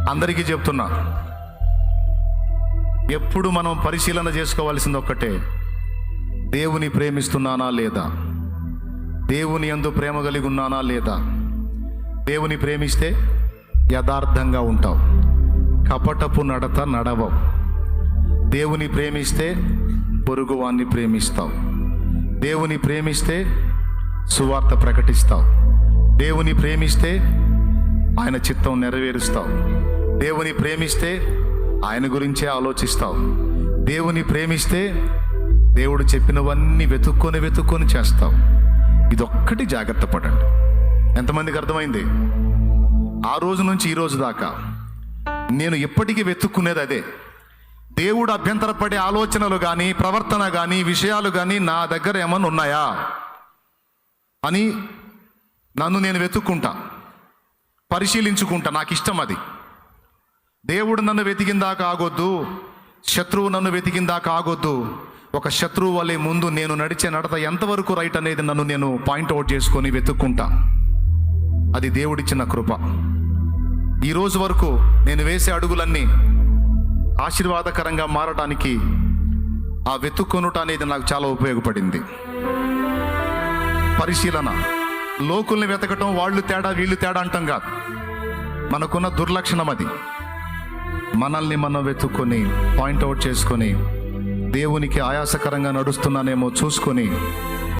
అందరికీ చెప్తున్నా, ఎప్పుడు మనం పరిశీలన చేసుకోవాల్సింది ఒక్కటే, దేవుని ప్రేమిస్తున్నానా లేదా, దేవుని యందు ప్రేమ కలిగి ఉన్నానా లేదా. దేవుని ప్రేమిస్తే యథార్థంగా ఉంటావు, కపటపు నడత నడవవు. దేవుని ప్రేమిస్తే పొరుగువాన్ని ప్రేమిస్తావు. దేవుని ప్రేమిస్తే సువార్త ప్రకటిస్తావు. దేవుని ప్రేమిస్తే ఆయన చిత్తం నెరవేరుస్తావు. దేవుని ప్రేమిస్తే ఆయన గురించే ఆలోచిస్తావు. దేవుని ప్రేమిస్తే దేవుడు చెప్పినవన్నీ వెతుక్కొని చేస్తావు. ఇదొక్కటి జాగ్రత్త పడండి. ఎంతమందికి అర్థమైంది? ఆ రోజు నుంచి ఈ రోజు దాకా నేను ఎప్పటికీ వెతుక్కునేది అదే. దేవుడు అభ్యంతరపడే ఆలోచనలు కానీ, ప్రవర్తన కానీ, విషయాలు కానీ నా దగ్గర ఏమన్నా ఉన్నాయా అని నన్ను నేను వెతుక్కుంటా, పరిశీలించుకుంటా. నాకు ఇష్టం అది. దేవుడు నన్ను వెతికిందాకా ఆగొద్దు, శత్రువు నన్ను వెతికిందాకా ఆగొద్దు. ఒక శత్రువు వల్లే ముందు నేను నడిచే నడత ఎంతవరకు రైట్ అనేది నన్ను నేను పాయింట్అవుట్ చేసుకొని వెతుక్కుంటా. అది దేవుడిచ్చిన కృప. ఈరోజు వరకు నేను వేసే అడుగులన్నీ ఆశీర్వాదకరంగా మారడానికి ఆ వెతుక్కొనుట అనేది నాకు చాలా ఉపయోగపడింది. పరిశీలన, లోకుల్ని వెతకటం, వాళ్ళు తేడా వీళ్ళు తేడా అంటాం కాదు. మనకున్న దుర్లక్షణం అది. మనల్ని మనం వెతుక్కొని పాయింట్అవుట్ చేసుకొని దేవునికి ఆయాసకరంగా నడుస్తున్నానేమో చూసుకొని